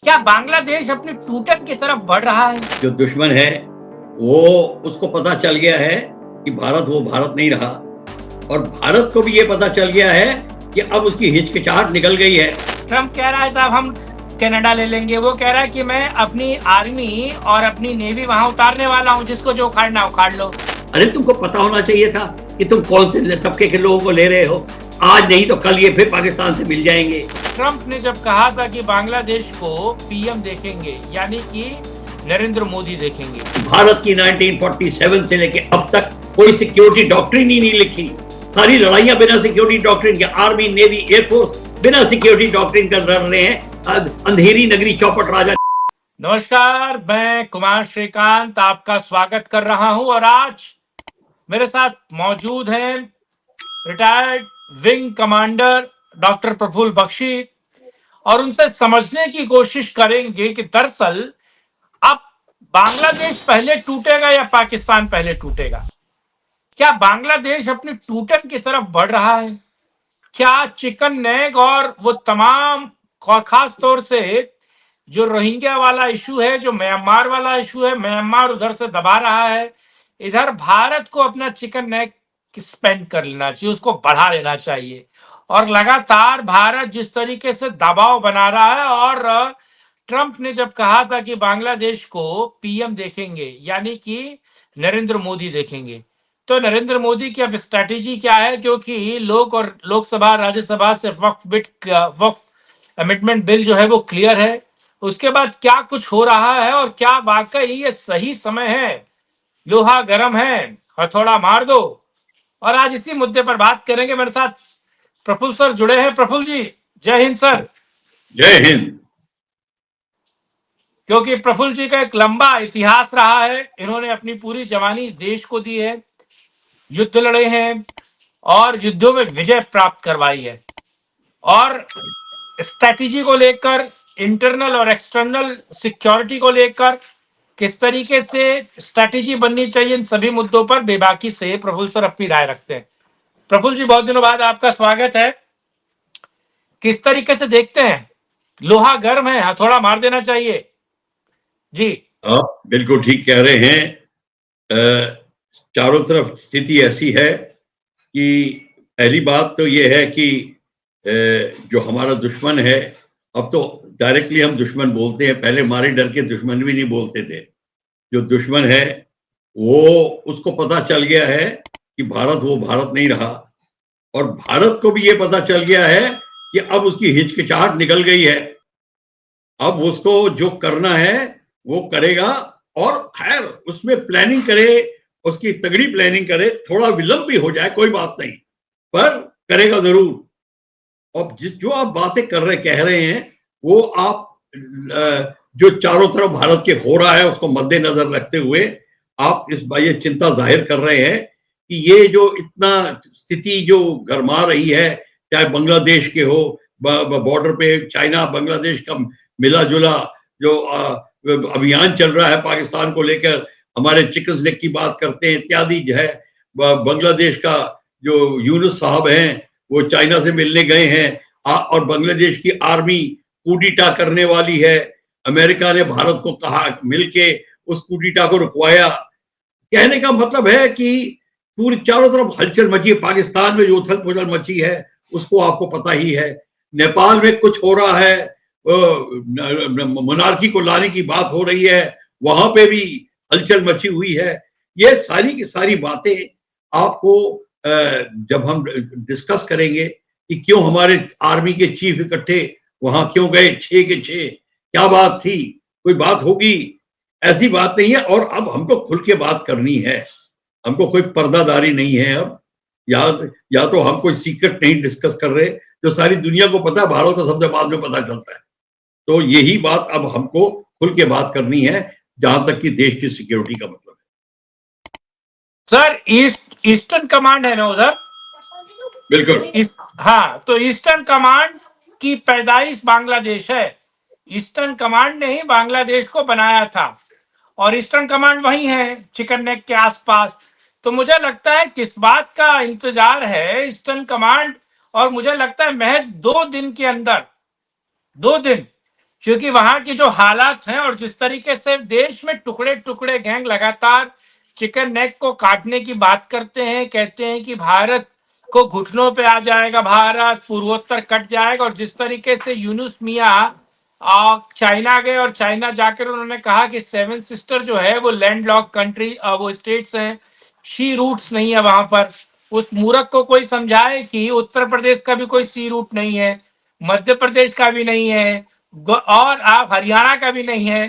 क्या बांग्लादेश अपने टूटन की तरफ बढ़ रहा है? जो दुश्मन है वो उसको पता चल गया है कि भारत वो भारत नहीं रहा, और भारत को भी ये पता चल गया है कि अब उसकी हिचकिचाहट निकल गई है। ट्रम्प कह रहा है साहब हम कनाडा ले लेंगे, वो कह रहा है कि मैं अपनी आर्मी और अपनी नेवी वहां उतारने वाला हूं, जिसको जो उखाड़ना उखाड़ लो। अरे तुमको पता होना चाहिए था कि तुम कौन से तबके के लोगों को ले रहे हो। आज नहीं तो कल ये फिर पाकिस्तान से मिल जाएंगे। ट्रम्प ने जब कहा था कि बांग्लादेश को पीएम देखेंगे, यानी कि नरेंद्र मोदी देखेंगे। भारत की 1947 से लेके अब तक कोई सिक्योरिटी डॉक्ट्रिन ही नहीं लिखी। सारी लड़ाइयां बिना सिक्योरिटी डॉक्ट्रिन के, आर्मी नेवी एयरफोर्स बिना सिक्योरिटी डॉक्ट्रिन कर लड़ रहे हैं। अंधेरी नगरी चौपट राजा। नमस्कार, मैं कुमार श्रीकांत आपका स्वागत कर रहा हूं और आज मेरे साथ मौजूद हैं retired wing commander doctor Prafulla Bakshi, और उनसे समझने की कोशिश करेंगे कि दरअसल अब बांग्लादेश पहले टूटेगा या पाकिस्तान पहले टूटेगा। क्या बांग्लादेश अपनी टूटन की तरफ बढ़ रहा है? क्या चिकन नेग और वो तमाम, और खास तौर से जो रोहिंग्या वाला इशू है, जो म्यांमार वाला इशू है, म्यांमार उधर से दबा रहा है, इधर भारत को अपना चिकन नेक स्पेंड कर लेना चाहिए, उसको बढ़ा लेना चाहिए। और लगातार भारत जिस तरीके से दबाव बना रहा है, और ट्रंप ने जब कहा था कि बांग्लादेश को पीएम देखेंगे, यानी कि नरेंद्र मोदी देखेंगे, तो नरेंद्र मोदी की अब स्ट्रैटेजी क्या है? क्योंकि लोक और लोकसभा राज्यसभा से वक्फ अमेंडमेंट बिल जो है वो क्लियर है। उसके बाद क्या कुछ हो रहा है और क्या वाकई ये सही समय है, लोहा गर्म है, हथौड़ा मार दो। और आज इसी मुद्दे पर बात करेंगे। मेरे साथ प्रफुल्ल सर जुड़े हैं। प्रफुल्ल जी, जय हिंद सर। जय हिंद। क्योंकि प्रफुल्ल जी का एक लंबा इतिहास रहा है, इन्होंने अपनी पूरी जवानी देश को दी है, युद्ध लड़े हैं और युद्धों में विजय प्राप्त करवाई है, और स्ट्रैटेजी को लेकर, इंटरनल और एक्सटर्नल सिक्योरिटी को लेकर किस तरीके से स्ट्रैटेजी बननी चाहिए, इन सभी मुद्दों पर बेबाकी से प्रफुल्ल सर अपनी राय रखते हैं। प्रफुल्ल जी, बहुत दिनों बाद आपका स्वागत है। किस तरीके से देखते हैं? लोहा गर्म है, हथौड़ा मार देना चाहिए जी। आप बिल्कुल ठीक कह रहे हैं। चारों तरफ स्थिति ऐसी है कि पहली बात तो ये है कि जो हमारा दुश्मन है, अब तो डायरेक्टली हम दुश्मन बोलते हैं, पहले मारे डर के दुश्मन भी नहीं बोलते थे। जो दुश्मन है वो उसको पता चल गया है कि भारत वो भारत नहीं रहा, और भारत को भी ये पता चल गया है कि अब उसकी हिचकिचाहट निकल गई है। अब उसको जो करना है वो करेगा, और खैर उसमें प्लानिंग करे, उसकी तगड़ी प्लानिंग करे, थोड़ा विलंब भी हो जाए कोई बात नहीं, पर करेगा जरूर। अब जो आप बातें कह रहे हैं वो आप जो चारों तरफ भारत के हो रहा है उसको मद्देनजर रखते हुए आप इस बात ये चिंता जाहिर कर रहे हैं कि ये जो इतना स्थिति जो गरमा रही है, चाहे बांग्लादेश के हो, बॉर्डर पे चाइना बांग्लादेश का मिला जुला जो अभियान चल रहा है पाकिस्तान को लेकर, हमारे चिकन नेक की बात करते हैं इत्यादि, जो है बांग्लादेश का जो यूनुस साहब हैं वो चाइना से मिलने गए हैं, और बांग्लादेश की आर्मी कूडीटा करने वाली है। अमेरिका ने भारत को कहा, मिलके उस कूडीटा को रुकवाया। कहने का मतलब है कि पूरी चारों तरफ हलचल मची है। पाकिस्तान में जो उथल पुथल मची है उसको आपको पता ही है। नेपाल में कुछ हो रहा है, मोनार्की को लाने की बात हो रही है, वहां पे भी हलचल मची हुई है। ये सारी की सारी बातें आपको जब हम डिस्कस करेंगे कि क्यों हमारे आर्मी के चीफ इकट्ठे वहां क्यों गए, 6 के 6, क्या बात थी, कोई बात होगी, ऐसी बात नहीं है। और अब हमको खुल के बात करनी है, हमको कोई पर्दादारी नहीं है। अब या तो हम कोई सीक्रेट नहीं डिस्कस कर रहे, जो सारी दुनिया को पता है, भारत को सबसे बाद में पता चलता है। तो यही बात अब हमको खुल के बात करनी है, जहां तक कि देश की सिक्योरिटी का मतलब है। सर, ईस्टर्न कमांड है ना उधर? बिल्कुल। हाँ, तो ईस्टर्न कमांड की पैदाइश बांग्लादेश है। ईस्टर्न कमांड ने ही बांग्लादेश को बनाया था, और ईस्टर्न कमांड वही है चिकन नेक के आसपास। तो मुझे लगता है किस बात का इंतजार है ईस्टर्न कमांड, और मुझे लगता है महज 2 दिन के अंदर, 2 दिन क्योंकि वहां की जो हालात हैं और जिस तरीके से देश में टुकड़े टुकड़े गैंग लगातार चिकन नेक को काटने की बात करते हैं, कहते हैं कि भारत को घुटनों पे आ जाएगा, भारत पूर्वोत्तर कट जाएगा। और जिस तरीके से यूनुस मियां चाइना गए और चाइना जाकर उन्होंने कहा कि सेवन सिस्टर जो है वो लैंड लॉक कंट्री, वो स्टेट्स हैं, सी रूट्स नहीं है वहां पर। उस मूर्ख को कोई समझाए कि उत्तर प्रदेश का भी कोई सी रूट नहीं है, मध्य प्रदेश का भी नहीं है, और आप हरियाणा का भी नहीं है,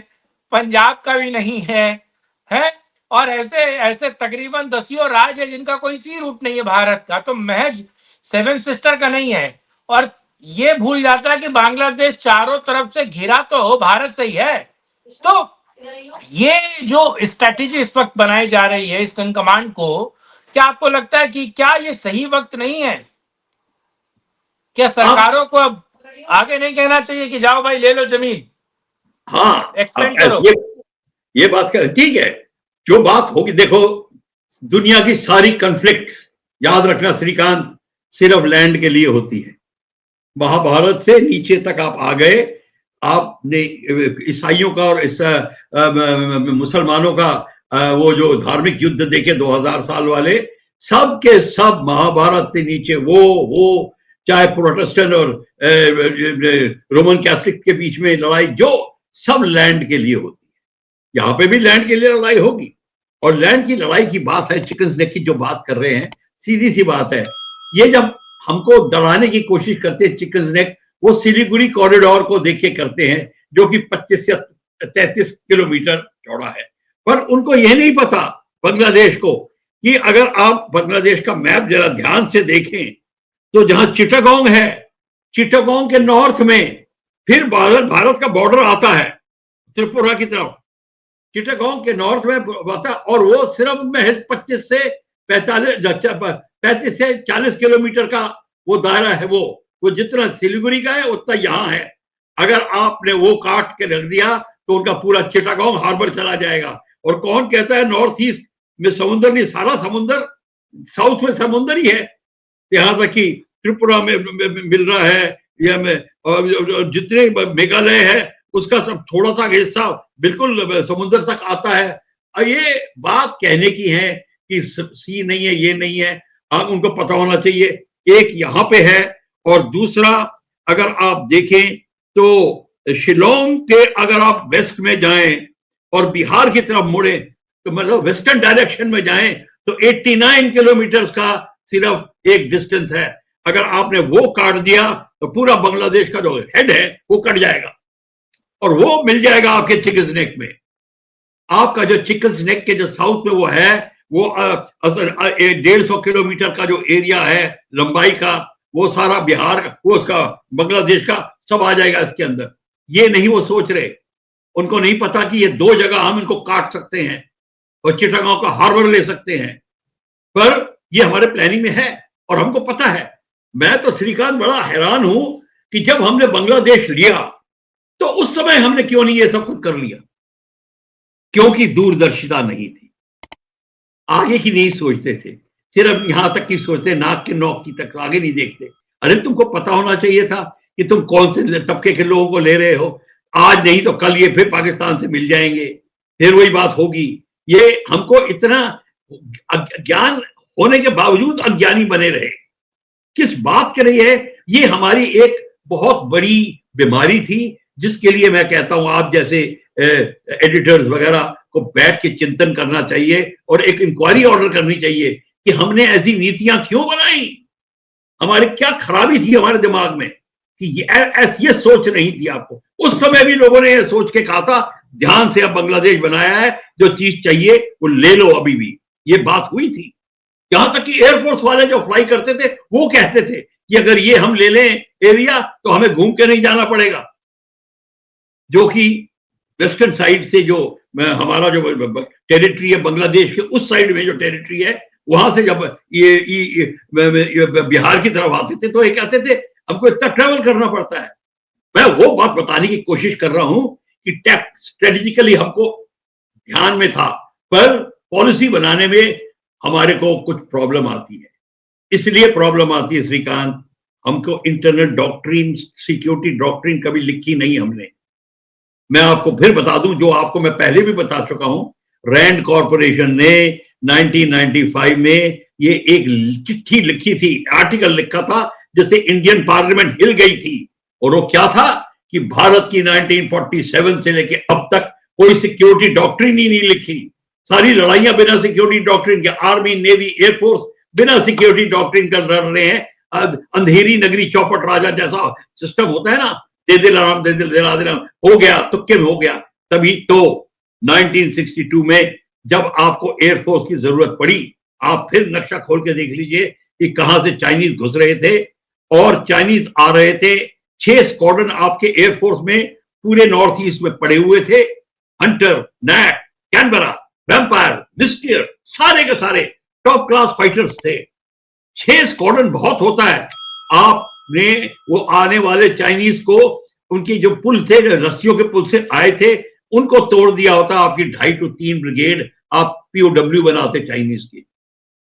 पंजाब का भी नहीं है। और ऐसे ऐसे तकरीबन दसियों राज्य है जिनका कोई सी रूट नहीं है भारत का, तो महज सेवन सिस्टर का नहीं है। और ये भूल जाता है कि बांग्लादेश चारों तरफ से घिरा तो भारत से ही है। तो ये जो स्ट्रेटेजी इस वक्त बनाई जा रही है ईस्टर्न कमांड को, क्या आपको लगता है कि क्या ये सही वक्त नहीं है? क्या सरकारों को अब आगे नहीं कहना चाहिए कि जाओ भाई ले लो जमीन? हाँ, एक्सपेंड करो। ये बात कर, ठीक है, जो बात होगी, देखो दुनिया की सारी कन्फ्लिक्ट, याद रखना श्रीकांत, सिर्फ लैंड के लिए होती है। महाभारत से नीचे तक आप आ गए, आपने ईसाइयों का और इस मुसलमानों का वो जो धार्मिक युद्ध देखे 2000 साल वाले, सब के सब महाभारत से नीचे वो चाहे प्रोटेस्टेंट और रोमन कैथलिक के बीच में लड़ाई, जो सब लैंड के लिए होती है। यहाँ पे भी लैंड के लिए लड़ाई होगी। और लैंड की लड़ाई की बात है, चिकन नेक की जो बात कर रहे हैं, सीधी सी बात है, ये जब हमको दबाने की कोशिश करते हैं चिकन नेक, वो सिलीगुड़ी कॉरिडोर को देख के करते हैं, जो कि 25 से 33 किलोमीटर चौड़ा है। पर उनको यह नहीं पता बांग्लादेश को कि अगर आप बांग्लादेश का मैप जरा ध्यान से देखें तो जहां चिटागोंग है, चिटागोंग के नॉर्थ में फिर भारत का बॉर्डर आता है त्रिपुरा की तरफ, चिटागोंग के नॉर्थ में आता है, और वो सिर्फ महज 25 से 35 से 40 किलोमीटर का वो दायरा है। वो जितना सिलीगुड़ी का है उतना यहाँ है। अगर आपने वो काट के रख दिया तो उनका पूरा चिटागोंग हार्बर चला जाएगा। और कौन कहता है नॉर्थ ईस्ट में समुद्र नहीं, सारा समुद्र साउथ में समुद्र ही है। यहां तक कि त्रिपुरा में मिल रहा है, या और जितने मेघालय है उसका सब थोड़ा सा हिस्सा बिल्कुल समुद्र तक आता है। और ये बात कहने की है कि सी नहीं है, ये नहीं है, आप उनको पता होना चाहिए। एक यहाँ पे है, और दूसरा अगर आप देखें तो शिलोंग के अगर आप वेस्ट में जाएं और बिहार की तरफ मुड़े, तो मतलब वेस्टर्न डायरेक्शन में जाएं, तो 89 किलोमीटर का सिर्फ एक डिस्टेंस है। अगर आपने वो काट दिया तो पूरा बांग्लादेश का जो हेड है वो कट जाएगा, और वो मिल जाएगा आपके चिकन नेक में। आपका जो चिकन नेक के जो साउथ में वो है, वो 150 किलोमीटर का जो एरिया है लंबाई का, वो सारा बिहार का, वो उसका बांग्लादेश का सब आ जाएगा इसके अंदर। ये नहीं वो सोच रहे, उनको नहीं पता कि ये दो जगह हम इनको काट सकते हैं और चिटागोंग का हार्बर ले सकते हैं। पर ये हमारे प्लानिंग में है और हमको पता है। मैं तो श्रीकांत बड़ा हैरान हूं कि जब हमने बांग्लादेश लिया तो उस समय हमने क्यों नहीं ये सब कुछ कर लिया, क्योंकि दूरदर्शिता नहीं थी, आगे की नहीं सोचते थे, सिर्फ यहां तक की सोचते, नाक के नोक की तक, आगे नहीं देखते। अरे तुमको पता होना चाहिए था कि तुम कौन से तबके के लोगों को ले रहे हो। आज नहीं तो कल ये फिर पाकिस्तान से मिल जाएंगे, फिर वही बात होगी। ये हमको इतना ज्ञान होने के बावजूद अज्ञानी बने रहे, किस बात के रही है। ये हमारी एक बहुत बड़ी बीमारी थी, जिसके लिए मैं कहता हूं आप जैसे एडिटर्स वगैरह को बैठ के चिंतन करना चाहिए और एक इंक्वायरी ऑर्डर करनी चाहिए कि हमने ऐसी नीतियां क्यों बनाई, हमारी क्या खराबी थी हमारे दिमाग में कि ये सोच नहीं थी आपको। उस समय भी लोगों ने ये सोच के कहा था ध्यान से अब बांग्लादेश बनाया है, जो चीज चाहिए वो ले लो। अभी भी ये बात हुई थी, यहां तक कि एयरफोर्स वाले जो फ्लाई करते थे वो कहते थे कि अगर ये हम ले लें एरिया तो हमें घूम के नहीं जाना पड़ेगा, जो कि वेस्टर्न साइड से जो हमारा जो टेरिटरी है बांग्लादेश के उस साइड में जो टेरिटरी है, वहां से जब ये बिहार की तरफ आते थे तो ये कहते थे हमको इतना ट्रेवल करना पड़ता है। मैं वो बात बताने की कोशिश कर रहा हूं कि स्ट्रेटेजिकली हमको ध्यान में था, पर पॉलिसी बनाने में हमारे को कुछ प्रॉब्लम आती है। इसलिए प्रॉब्लम आती है श्रीकांत, हमको इंटरनल डॉक्ट्रिन, सिक्योरिटी डॉक्ट्रिन कभी लिखी नहीं हमने, मैं आपको फिर बता दूं, जो आपको मैं पहले भी बता चुका हूं, रैंड कॉरपोरेशन ने 1995 में ये एक चिट्ठी लिखी थी, आर्टिकल लिखा था, जिससे इंडियन पार्लियामेंट हिल गई थी। और वो क्या था कि भारत की 1947 से लेके अब तक कोई सिक्योरिटी डॉक्ट्रिन ही नहीं लिखी। सारी लड़ाइयां बिना सिक्योरिटी डॉक्ट्रिन के, आर्मी, नेवी, एयरफोर्स बिना सिक्योरिटी डॉक्ट्रिन कर लड़ रहे हैं। अंधेरी नगरी चौपट राजा जैसा सिस्टम होता है ना, दे दिल आराम, दे दिल दिला दिला, हो गया, तुक्के में हो गया। तभी तो 1962 में जब आपको एयरफोर्स की जरूरत पड़ी, आप फिर नक्शा खोल के देख लीजिए कि कहां से चाइनीज घुस रहे थे, और चाइनीज आ रहे थे। 6 स्क्वाड्रन आपके एयरफोर्स में पूरे नॉर्थ ईस्ट में पड़े हुए थे। हंटर, नैट, कैनबरा, वैम्पायर, मिस्टियर, सारे के सारे टॉप क्लास फाइटर्स थे। 6 स्क्वाड्रन बहुत होता है। आपने वो आने वाले चाइनीज को, उनकी जो पुल थे, जो रस्सियों के पुल से आए थे, उनको तोड़ दिया होता। आपकी 2.5 to 3 ब्रिगेड आप पीओडब्ल्यू बनाते चाइनीज की।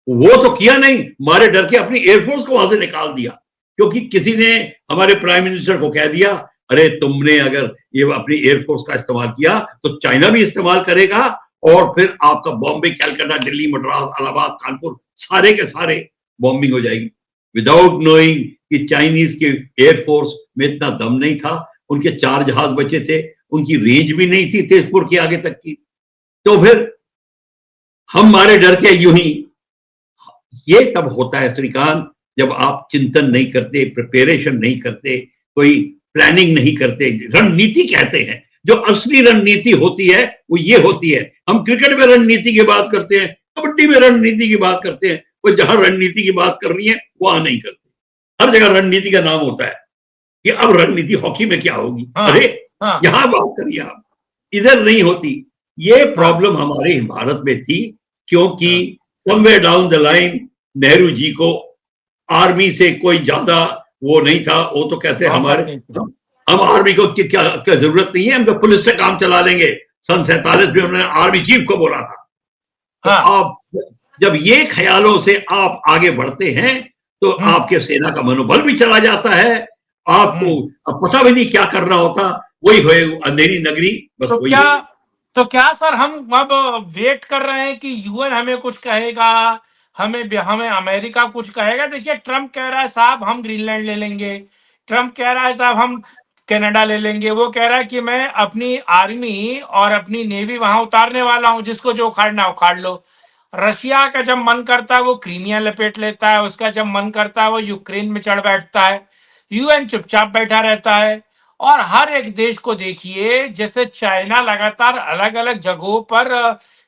वो तो किया नहीं, हमारे डर के अपनी एयरफोर्स को वहां से निकाल दिया, क्योंकि किसी ने हमारे प्राइम मिनिस्टर को कह दिया, अरे तुमने अगर ये अपनी एयरफोर्स का इस्तेमाल किया तो चाइना भी इस्तेमाल करेगा, और फिर आपका बॉम्बे, कलकत्ता, दिल्ली, मद्रास, इलाहाबाद, कानपुर, सारे के सारे बॉम्बिंग हो जाएगी। विदाउट नोइंग कि चाइनीज के एयरफोर्स में इतना दम नहीं था। उनके 4 जहाज बचे थे, उनकी रेंज भी नहीं थी तेजपुर के आगे तक की। तो फिर हमारे डर के यूं ही, ये तब होता है श्रीकांत, जब आप चिंतन नहीं करते, प्रिपरेशन नहीं करते, कोई प्लानिंग नहीं करते। रणनीति कहते हैं, जो असली रणनीति होती है वो ये होती है। हम क्रिकेट में रणनीति की बात करते हैं, कबड्डी में रणनीति की बात करते हैं, वो जहां रणनीति की बात करनी है वहां नहीं करते। हर जगह रणनीति का नाम होता है कि अब रणनीति हॉकी में क्या होगी। हाँ, अरे हाँ, यहां बात करिए आप, इधर नहीं होती। ये हाँ, प्रॉब्लम हमारे भारत में थी, क्योंकि हाँ, somewhere down the line Nehru ji को आर्मी से कोई ज्यादा वो नहीं था। वो तो कहते हमारे, मोहब्बत नहीं थी। हम आर्मी को क्या क्या जरूरत नहीं है, हम तो पुलिस से काम चला लेंगे। सन 47 में उन्होंने आर्मी चीफ को बोला था। तो हाँ, आप जब ये ख्यालों से आप आगे बढ़ते हैं तो आपके सेना का मनोबल भी चला जाता है। आपको अब पता भी नहीं क्या करना होता, वही होए अंधेरी नगरी, बस तो वही क्या हो। तो क्या सर, हम अब वेट कर रहे हैं कि यूएन हमें कुछ कहेगा, हमें हमें अमेरिका कुछ कहेगा? देखिए, ट्रम्प कह रहा है साहब हम ग्रीनलैंड ले लेंगे, ट्रम्प कह रहा है साहब हम कनाडा ले लेंगे, वो कह रहा है कि मैं अपनी आर्मी और अपनी नेवी वहां उतारने वाला हूं, जिसको जो उखाड़ना है उखाड़ लो। रशिया का जब मन करता है वो क्रीमिया लपेट लेता है, उसका जब मन करता है वो यूक्रेन में चढ़ बैठता है। यूएन चुपचाप बैठा रहता है। और हर एक देश को देखिए, जैसे चाइना लगातार अलग अलग जगहों पर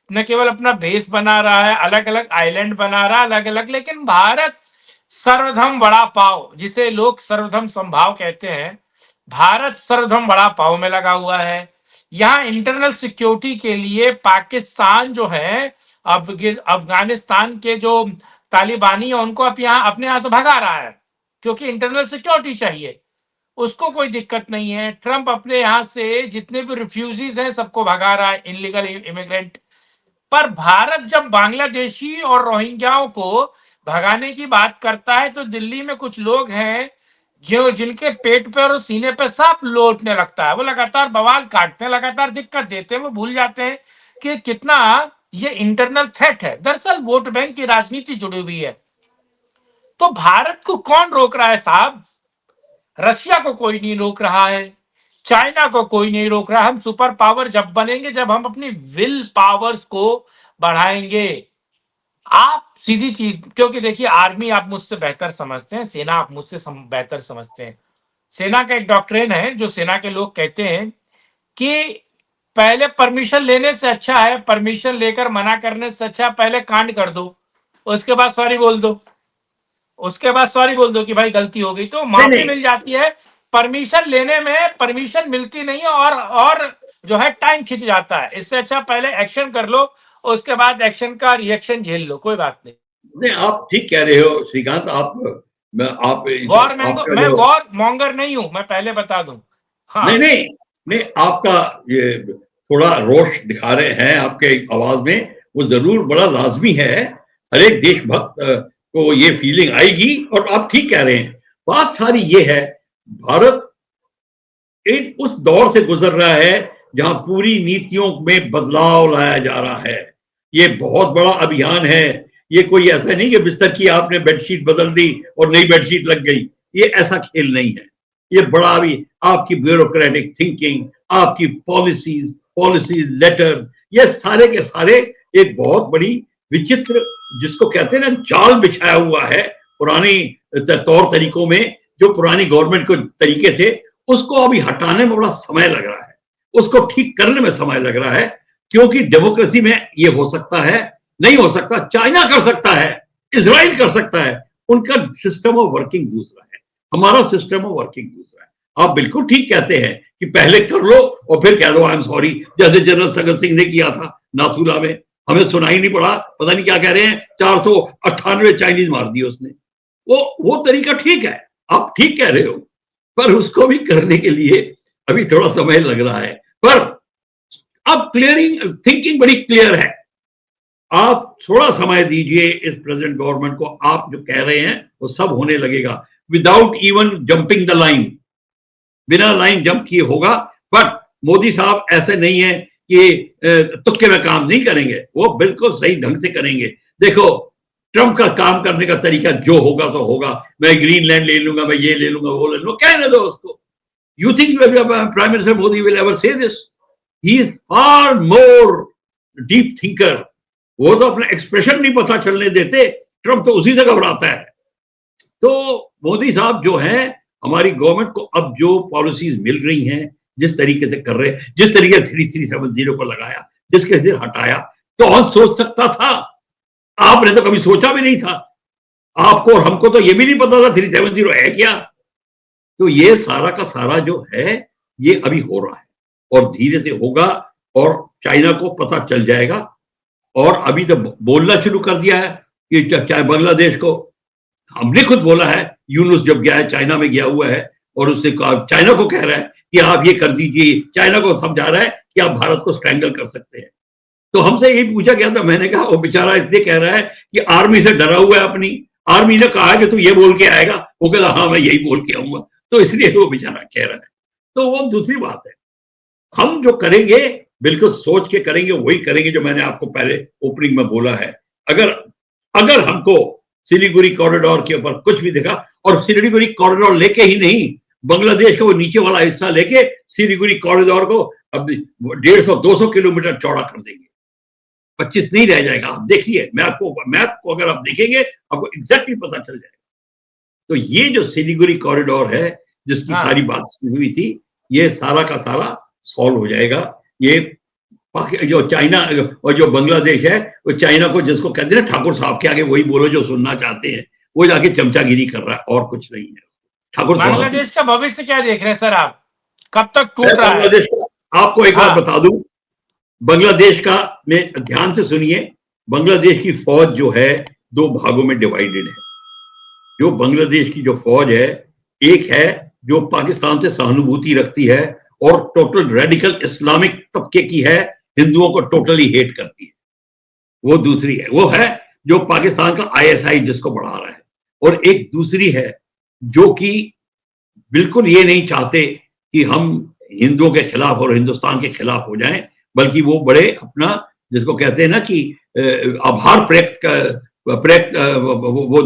न केवल अपना बेस बना रहा है, अलग अलग आइलैंड बना रहा है, अलग अलग, लेकिन भारत सर्वधर्म बड़ा पाव, जिसे लोग सर्वधर्म संभाव कहते हैं, भारत सर्वधर्म बड़ा पाव में लगा हुआ है। यहाँ इंटरनल सिक्योरिटी के लिए पाकिस्तान जो है, अफगानिस्तान के जो तालिबानी है उनको अब यहाँ अपने यहाँ से भगा रहा है, क्योंकि इंटरनल सिक्योरिटी चाहिए। उसको कोई दिक्कत नहीं है। ट्रंप अपने यहाँ से जितने भी रिफ्यूजीज हैं सबको भगा रहा है, इनलीगल इमिग्रेंट। पर भारत जब बांग्लादेशी और रोहिंग्याओं को भगाने की बात करता है तो दिल्ली में कुछ लोग हैं जो जिनके पेट पे और सीने पे सांप लौटने लगता है, वो लगातार बवाल काटते हैं, लगातार दिक्कत देते हैं। वो भूल जाते हैं कि कितना ये इंटरनल थ्रेट है। दरअसल वोट बैंक की राजनीति जुड़ी हुई है। तो भारत को कौन रोक रहा है साहब? रशिया को कोई नहीं रोक रहा है, चाइना को कोई नहीं रोक रहा। हम सुपर पावर जब बनेंगे जब हम अपनी विल पावर्स को बढ़ाएंगे। आप सीधी चीज, क्योंकि देखिए आर्मी आप मुझसे बेहतर समझते हैं, सेना आप मुझसे बेहतर समझते हैं। सेना का एक डॉक्ट्रिन है जो सेना के लोग कहते हैं कि पहले परमिशन लेने से अच्छा है, परमिशन लेकर मना करने से अच्छा पहले कांड कर दो, उसके बाद सॉरी बोल दो, उसके बाद सॉरी बोल दो कि भाई गलती हो गई, तो नहीं माफी नहीं मिल जाती है। परमिशन लेने में परमिशन मिलती नहीं है, और जो है टाइम खिंच जाता है। इससे अच्छा पहले एक्शन कर लो, उसके बाद एक्शन का रिएक्शन झेल लो, कोई बात नहीं। नहीं, आप ठीक कह रहे हो श्रीकांत। आप आपका मैं जो, वॉर मॉन्गर नहीं हूं, मैं पहले बता दूं। हाँ, नहीं नहीं नहीं, आपका ये थोड़ा रोष दिखा रहे हैं आपके आवाज में, वो जरूर बड़ा लाजमी है। हर एक देशभक्त को ये फीलिंग आएगी, और आप ठीक कह रहे हैं। बात सारी ये है, भारत एक उस दौर से गुजर रहा है जहां पूरी नीतियों में बदलाव लाया जा रहा है। ये बहुत बड़ा अभियान है। ये कोई ऐसा नहीं कि बिस्तर की आपने बेडशीट बदल दी और नई बेडशीट लग गई। ये ऐसा खेल नहीं है। ये बड़ा भी आपकी ब्यूरोक्रेटिक थिंकिंग, आपकी पॉलिसीज लेटर, ये सारे के सारे एक बहुत बड़ी विचित्र, जिसको कहते हैं ना, जाल बिछाया हुआ है पुरानी तौर तरीकों में। जो पुरानी गवर्नमेंट के तरीके थे, उसको अभी हटाने में बड़ा समय लग रहा है, उसको ठीक करने में समय लग रहा है। क्योंकि डेमोक्रेसी में ये हो सकता है, नहीं हो सकता। चाइना कर सकता है, इजराइल कर सकता है, उनका सिस्टम ऑफ वर्किंग दूसरा है, हमारा सिस्टम ऑफ वर्किंग दूसरा है। आप बिल्कुल ठीक कहते हैं कि पहले कर लो और फिर कह दो आई एम सॉरी, जैसे जनरल सगत सिंह ने किया था नाथुला में। हमें सुनाई नहीं पड़ा, पता नहीं क्या कह रहे हैं, 498 चाइनीज मार दिए उसने। वो तरीका ठीक है, आप ठीक कह रहे हो, पर उसको भी करने के लिए अभी थोड़ा समय लग रहा है। पर अब क्लियरिंग थिंकिंग बड़ी क्लियर है। आप थोड़ा समय दीजिए इस प्रेजेंट गवर्नमेंट को, आप जो कह रहे हैं वो सब होने लगेगा without even jumping the line, बिना लाइन जंप किए होगा। बट मोदी साहब ऐसे नहीं है कि तुक्के में काम नहीं करेंगे, वो बिल्कुल सही ढंग से करेंगे। देखो, ट्रंप का काम करने का तरीका जो होगा तो होगा, मैं ग्रीनलैंड ले लूंगा, मैं ये ले लूंगा, वो ले लूंगा, कहने दो उसको। You think prime minister Modi will ever से this? He is far more deep thinker. वो तो अपना एक्सप्रेशन नहीं पता चलने देते, ट्रंप तो उसी से घबराता है। तो मोदी साहब जो है, हमारी गवर्नमेंट को अब जो पॉलिसीज मिल रही हैं, जिस तरीके से कर रहे हैं, जिस तरीके 3370 को लगाया, जिसके सिर हटाया, तो कौन सोच सकता था? आपने तो कभी सोचा भी नहीं था। आपको और हमको तो ये भी नहीं पता था 370 है क्या। तो ये सारा का सारा जो है, ये अभी हो रहा है और धीरे से होगा और चाइना को पता चल जाएगा। और अभी तो बोलना शुरू कर दिया है कि चाहे बांग्लादेश को, हमने खुद बोला है, यूनुस जब गया है, चाइना में गया हुआ है, और उसने कहा, चाइना को कह रहा है कि आप ये कर दीजिए, चाइना को समझा रहा है कि आप भारत को स्ट्रैंगल कर सकते हैं। तो हमसे यही पूछा गया था, मैंने कहा वो बेचारा इसलिए कह रहा है कि आर्मी से डरा हुआ है अपनी। आर्मी ने कहा कि तू ये बोल के आएगा, वो कहता हाँ मैं यही बोल के आऊंगा, तो इसलिए वो बेचारा कह रहा है। तो वो दूसरी बात है। हम जो करेंगे बिल्कुल सोच के करेंगे, वही करेंगे जो मैंने आपको पहले ओपनिंग में बोला है। अगर अगर हमको सिलीगुड़ी कॉरिडोर के ऊपर कुछ भी दिखा, और सिलीगुड़ी कॉरिडोर लेके ही नहीं, बांग्लादेश का वो नीचे वाला हिस्सा लेके सिलीगुड़ी कॉरिडोर को अब 150-200 किलोमीटर चौड़ा कर देंगे, 25 नहीं रह जाएगा। आप देखिए, मैप को अगर आप देखेंगे, आपको एग्जैक्टली पता चल जाएगा। तो ये जो सिलीगुड़ी कॉरिडोर है, जिसकी सारी बात हुई थी, ये सारा का सारा सॉल्व हो जाएगा। ये जो चाइना और जो बांग्लादेश है, वो चाइना को जिसको कहते हैं ना, ठाकुर साहब के आगे वही बोलो जो सुनना चाहते हैं, वो जाके चमचागिरी कर रहा है, और कुछ नहीं है। ठाकुर बांग्लादेश का भविष्य क्या देख रहे हैं सर आप? कब तक टूट रहा है बांग्लादेश का? आपको एक बात बता दूं, बांग्लादेश का, में ध्यान से सुनिए, बांग्लादेश की फौज जो है 2 भागों में डिवाइडेड है। जो बांग्लादेश की जो फौज है, एक है जो पाकिस्तान से सहानुभूति रखती है और टोटल रेडिकल इस्लामिक तबके की है, हिंदुओं को टोटली हेट करती है। वो दूसरी है, वो है जो पाकिस्तान का आईएसआई जिसको बढ़ा रहा है। और एक दूसरी है जो कि बिल्कुल ये नहीं चाहते कि हम हिंदुओं के खिलाफ और हिंदुस्तान के खिलाफ हो जाएं, बल्कि वो बड़े अपना, जिसको कहते हैं ना कि आभार प्रयक्त वो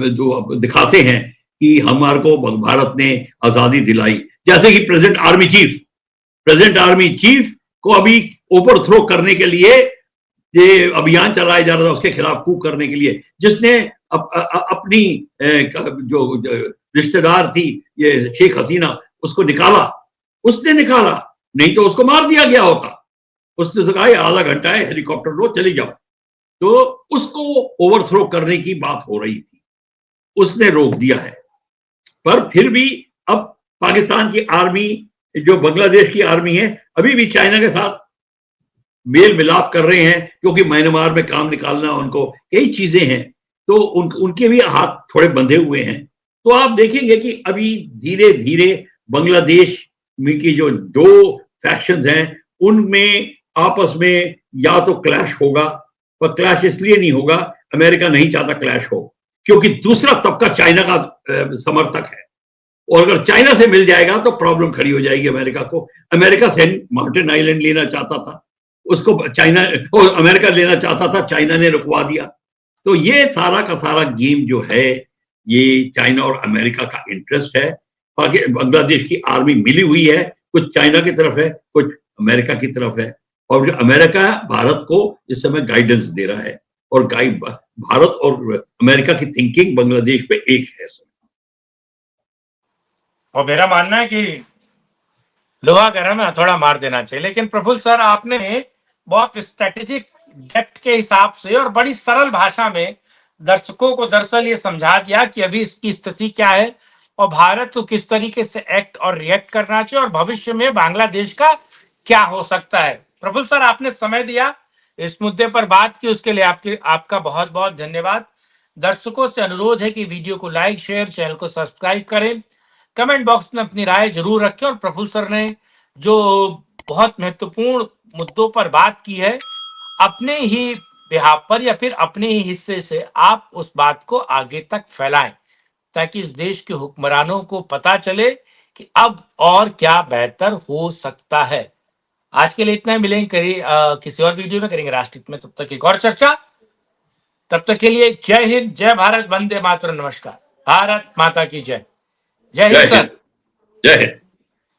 जो दिखाते हैं कि हमारे को भारत ने आजादी दिलाई। जैसे कि प्रेसिडेंट आर्मी चीफ को अभी ओवरथ्रो करने के लिए ये अभियान चलाया जा रहा था, उसके खिलाफ कूच करने के लिए, जिसने अपनी जो रिश्तेदार थी ये शेख हसीना, उसको निकाला, उसने निकाला, नहीं तो उसको मार दिया गया होता। उसने कहा आधा घंटा है, हेलीकॉप्टर लो, चली जाओ। तो उसको ओवरथ्रो करने की बात हो रही थी, उसने रोक दिया है। पर फिर भी अब पाकिस्तान की आर्मी, जो बांग्लादेश की आर्मी है, अभी भी चाइना के साथ मेल मिलाप कर रहे हैं, क्योंकि म्यांमार में काम निकालना, उनको कई चीजें हैं, तो उनके भी हाथ थोड़े बंधे हुए हैं। तो आप देखेंगे कि अभी धीरे धीरे बांग्लादेश में की जो 2 फैक्शंस हैं, उनमें आपस में या तो क्लैश होगा, पर क्लैश इसलिए नहीं होगा, अमेरिका नहीं चाहता क्लैश हो, क्योंकि दूसरा तबका चाइना का समर्थक है। और अगर चाइना से मिल जाएगा तो प्रॉब्लम खड़ी हो जाएगी अमेरिका को। अमेरिका सेंट मार्टिन आइलैंड लेना चाहता था, उसको चाइना और अमेरिका लेना चाहता था, चाइना ने रुकवा दिया। तो ये सारा का सारा गेम जो है, ये चाइना और अमेरिका का इंटरेस्ट है। बांग्लादेश की आर्मी मिली हुई है, कुछ चाइना की तरफ है, कुछ अमेरिका की तरफ है। और जो अमेरिका भारत को इस समय गाइडेंस दे रहा है, और भारत और अमेरिका की थिंकिंग बांग्लादेश पे एक है। और मेरा मानना है कि लोहा गर्म है, थोड़ा मार देना चाहिए। लेकिन प्रफुल्ल सर, आपने बहुत स्ट्रेटेजिक डेप्थ के हिसाब से और बड़ी सरल भाषा में दर्शकों को दरअसल ये समझा दिया कि अभी इसकी स्थिति क्या है और भारत को किस तरीके से एक्ट और रिएक्ट करना चाहिए और भविष्य में बांग्लादेश का क्या हो सकता है। प्रफुल्ल सर, आपने समय दिया, इस मुद्दे पर बात की, उसके लिए आपका बहुत बहुत धन्यवाद। दर्शकों से अनुरोध है कि वीडियो को लाइक, शेयर, चैनल को सब्सक्राइब करें, कमेंट बॉक्स में अपनी राय जरूर रखें। और प्रफुल्ल सर ने जो बहुत महत्वपूर्ण मुद्दों पर बात की है, अपने ही बिहाफ पर या फिर अपने ही हिस्से से आप उस बात को आगे तक फैलाएं, ताकि इस देश के हुक्मरानों को पता चले कि अब और क्या बेहतर हो सकता है। आज के लिए इतना ही, मिलेंगे किसी और वीडियो में, करेंगे राष्ट्रहित में। तब तक एक और चर्चा। तब तक के लिए जय हिंद, जय भारत, वंदे मातरम, नमस्कार, भारत माता की जय। जय हिंद सर। जय हिंद।